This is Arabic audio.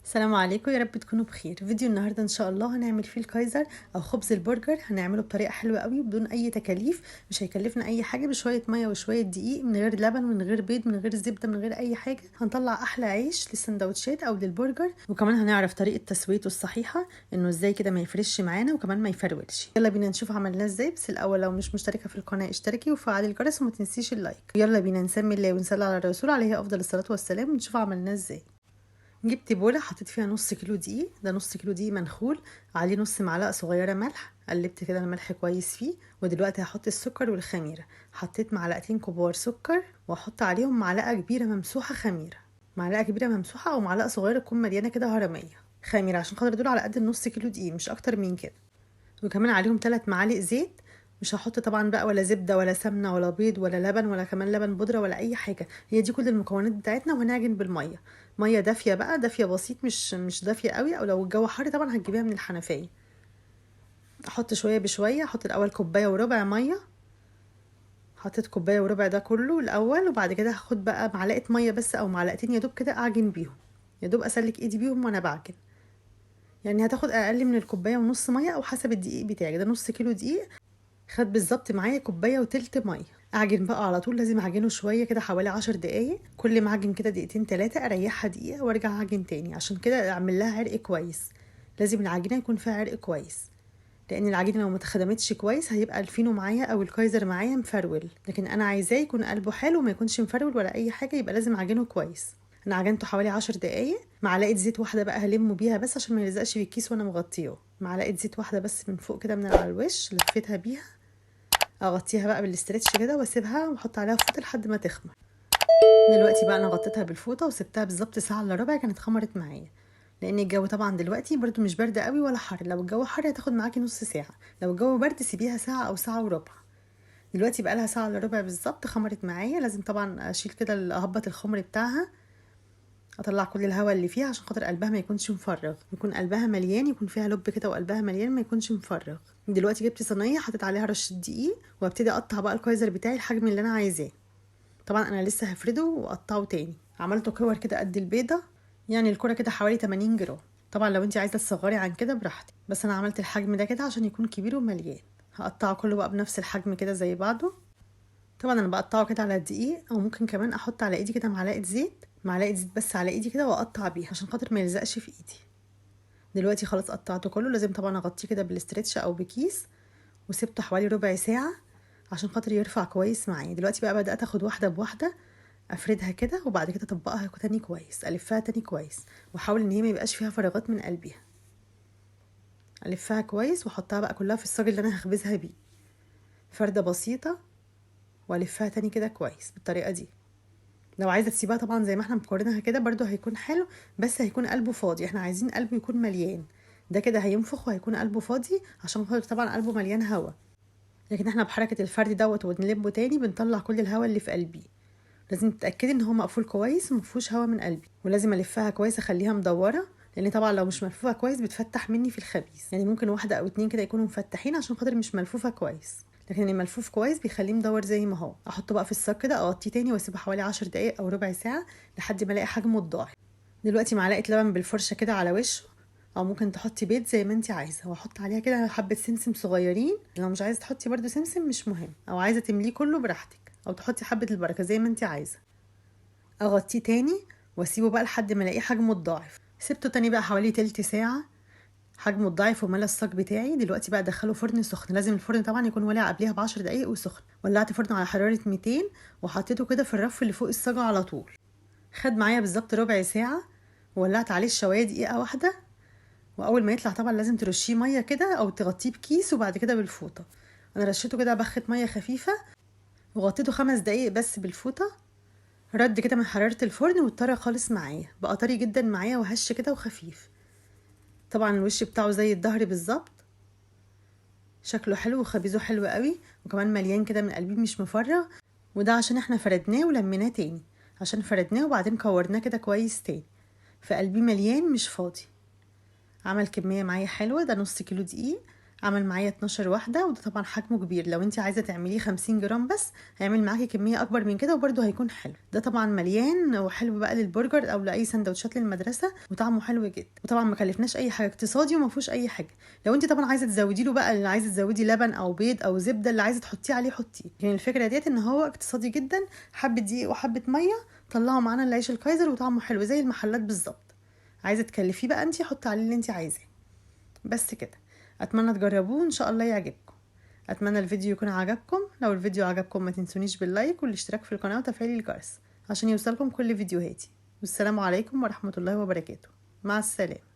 السلام عليكم، يا رب تكونوا بخير. فيديو النهارده ان شاء الله هنعمل فيه الكايزر او خبز البرجر. هنعمله بطريقه حلوه قوي بدون اي تكاليف، مش هيكلفنا اي حاجه، بشويه ميه وشويه دقيق، من غير لبن، من غير بيض، من غير زبده، من غير اي حاجه. هنطلع احلى عيش للسندوتشات او للبرجر، وكمان هنعرف طريقه تسويته الصحيحه، انه ازاي كده ما يفرش معانا وكمان ما يفرولش. يلا بينا نشوف عملناه ازاي. بس الاول لو مش مشتركه في القناه اشتركي وفعلي الجرس وما تنسيش اللايك. يلا بينا نسمي الله ونصلي على الرسول عليه افضل الصلاه والسلام ونشوف عملناه ازاي. جبت بوله حطيت فيها نص كيلو دقيق، ده نص كيلو دقيق منخول، عليه نص معلقه صغيره ملح، قلبت كده الملح كويس فيه. ودلوقتي هحط السكر والخميره. حطيت معلقتين كبار سكر واحط عليهم معلقه كبيره ممسوحه خميره، معلقه كبيره ممسوحه او معلقه صغيره تكون مليانه كده هرميه خميره، عشان خاطر دول على قد النص كيلو دقيق مش اكتر من كده. وكمان عليهم 3 معالق زيت. مش هحط طبعا بقى ولا زبده ولا سمنه ولا بيض ولا لبن ولا كمان لبن بودره ولا اي حاجه، هي دي كل المكونات بتاعتنا. وهنعجن بالميه، ميه دافيه بقى، دافيه بسيط، مش دافيه قوي، او لو الجو حر طبعا هتجيبيها من الحنفيه. احط شويه بشويه، احط الاول كوبايه وربع ميه. حطيت كوبايه وربع ده كله الاول، وبعد كده هاخد بقى معلقه ميه بس او معلقتين يا دوب كده اعجن بيهم، يا دوب اسلك ايدي بيهم وانا بعجن. يعني هتاخد اقل من الكوبايه ونص ميه او حسب الدقيق بتاعك، ده نص كيلو دقيق خد بالظبط معايا كوبايه وتلت ميه. اعجن بقى على طول، لازم اعجنه شويه كده حوالي 10 دقايق، كل ما اعجن كده دقيقتين 3 اريحها دقيقه وارجع اعجن تاني، عشان كده اعمل لها عرق كويس. لازم العجينه يكون فيها عرق كويس، لان العجينه لو ما اتخدمتش كويس هيبقى الفينو معايا او الكايزر معايا مفرول، لكن انا عايزاه يكون قلبه حلو وما يكونش مفرول ولا اي حاجه، يبقى لازم اعجنه كويس. انا عجنته حوالي 10 دقايق. معلقه زيت واحده بقى هلمه بيها بس عشان ما يلزقش في الكيس وانا مغطيه، معلقه زيت واحده بس من فوق كده من على الوش لفيتها بيها. اغطيها بقى بالاسترتش كده واسيبها واحط عليها فوطه لحد ما تخمر. دلوقتي بقى انا غطيتها بالفوطه وسبتها بالظبط ساعه الا ربع، كانت خمرت معايا. لان الجو طبعا دلوقتي برضو مش برد قوي ولا حر، لو الجو حر هتاخد معاكي نص ساعه، لو الجو برد سيبيها ساعه او ساعه وربع. دلوقتي بقى لها ساعه الا ربع بالظبط خمرت معايا. لازم طبعا اشيل كده اهبط الخمر بتاعها، اطلع كل الهواء اللي فيها عشان خاطر قلبها ما يكونش مفرغ، يكون قلبها مليان، يكون فيها لب كده وقلبها مليان ما يكونش مفرغ. دلوقتي جبت صينيه حطيت عليها رشه دقيق وابتدي اقطع بقى الكايزر بتاعي الحجم اللي انا عايزاه. طبعا انا لسه هفرده واقطعه تاني. عملته كور كده قد البيضه، يعني الكره كده حوالي 80 جرام. طبعا لو انت عايزه تصغري عن كده براحتك، بس انا عملت الحجم ده كده عشان يكون كبير ومليان. هقطعه كله بقى بنفس الحجم كده زي بعضه. طبعا انا بقطعه كده على الدقيق، او ممكن كمان احط على ايدي كده معلقه زيت، معلقه زيت بس على ايدي كده واقطع بيها عشان خاطر ما يلزقش في ايدي. دلوقتي خلاص قطعته كله. لازم طبعا اغطيه كده بالاسترتش او بكيس، وسبته حوالي ربع ساعه عشان خاطر يرفع كويس معايا. دلوقتي بقى بدات اخد واحده بواحده، افردها كده وبعد كده اطبقها تاني كويس، الفها تاني كويس، واحاول ان هي ما يبقاش فيها فراغات من قلبها. الفها كويس واحطها بقى كلها في الصاج اللي انا هخبزها بيه، فرده بسيطه، والفها تاني كده كويس بالطريقه دي. لو عايزه تسيبها طبعا زي ما احنا مكورينها كده برضو هيكون حلو، بس هيكون قلبه فاضي، احنا عايزين قلبه يكون مليان. ده كده هينفخ وهيكون قلبه فاضي عشان خاطر طبعا قلبه مليان هوا، لكن احنا بحركه الفرد دوت ونلبه تاني بنطلع كل الهوا اللي في قلبي. لازم تتاكدي ان هو مقفول كويس ومفيهوش هوا من قلبي، ولازم الفها كويس اخليها مدوره، لان طبعا لو مش ملفوفه كويس بتفتح مني في الخبيز، يعني ممكن واحده او اتنين كده يكونوا مفتحين عشان خاطر مش ملفوفه كويس، لكن الملفوف كويس بيخليه مدور زي ما هو. احطه بقى في الصاج كده، اغطيه تاني واسيبه حوالي 10 دقايق او ربع ساعه لحد ما الاقي حجمه الضاعف. دلوقتي معلقه لبن بالفرشه كده على وشه، او ممكن تحطي بيض زي ما انت عايزه، واحط عليها كده حبه سمسم صغيرين، لو مش عايزه تحطي برده سمسم مش مهم، او عايزه تمليه كله براحتك، او تحطي حبه البركه زي ما انت عايزه. اغطيه تاني واسيبه بقى لحد ما الاقيه حجمه الضاعف. سبته تاني بقى حوالي تلت ساعه، حجمه الضعيف وملى الصاج بتاعي. دلوقتي بقى ادخله فرن سخن، لازم الفرن طبعا يكون ولع قبلها ب10 دقايق وسخن. ولعت فرن على حراره 200 وحطيته كده في الرف اللي فوق الصاج على طول. خد معايا بالظبط ربع ساعه، وولعت عليه الشوايه دقيقه واحده. واول ما يطلع طبعا لازم ترشيه ميه كده او تغطيه بكيس وبعد كده بالفوطه. انا رشيته كده بخه ميه خفيفه وغطيته 5 دقايق بس بالفوطه. رد كده من حراره الفرن واتطرى خالص معايا، بقى طري جدا معايا وهش كده وخفيف. طبعا الوش بتاعه زي الظهر بالظبط، شكله حلو وخبيزه حلو قوي، وكمان مليان كده من قلبي مش مفرغ. وده عشان احنا فردناه ولميناه تاني، عشان فردناه وبعدين كورناه كده كويس تاني، فقلبي مليان مش فاضي. عمل كمية معايا حلوة، ده نص كيلو دقيق. عمل معايا 12 واحدة، وده طبعا حجمه كبير. لو انت عايزة تعمليه 50 جرام بس هيعمل معاكي كمية اكبر من كده وبرده هيكون حلو. ده طبعا مليان وحلو بقى للبرجر او لاي سندوتشات للمدرسة، وطعمه حلو جدا. وطبعا ما كلفناش اي حاجة، اقتصادي وما فيهوش اي حاجة. لو انت طبعا عايزة تزودي له بقى، اللي عايزة تزودي لبن او بيض او زبدة، اللي عايزة تحطيه عليه حطيه. يعني الفكرة ديت ان هو اقتصادي جدا، حبة دقيق وحبة مية طلعوا معانا العيش الكايزر وطعمه حلو زي المحلات بالظبط. عايزة تكلفيه بقى انت حطي عليه اللي انت عايزاه. بس كده، اتمنى تجربوه ان شاء الله يعجبكم. اتمنى الفيديو يكون عجبكم. لو الفيديو عجبكم ما تنسونيش باللايك والاشتراك في القناة وتفعيل الجرس عشان يوصلكم كل فيديوهاتي. والسلام عليكم ورحمة الله وبركاته. مع السلامة.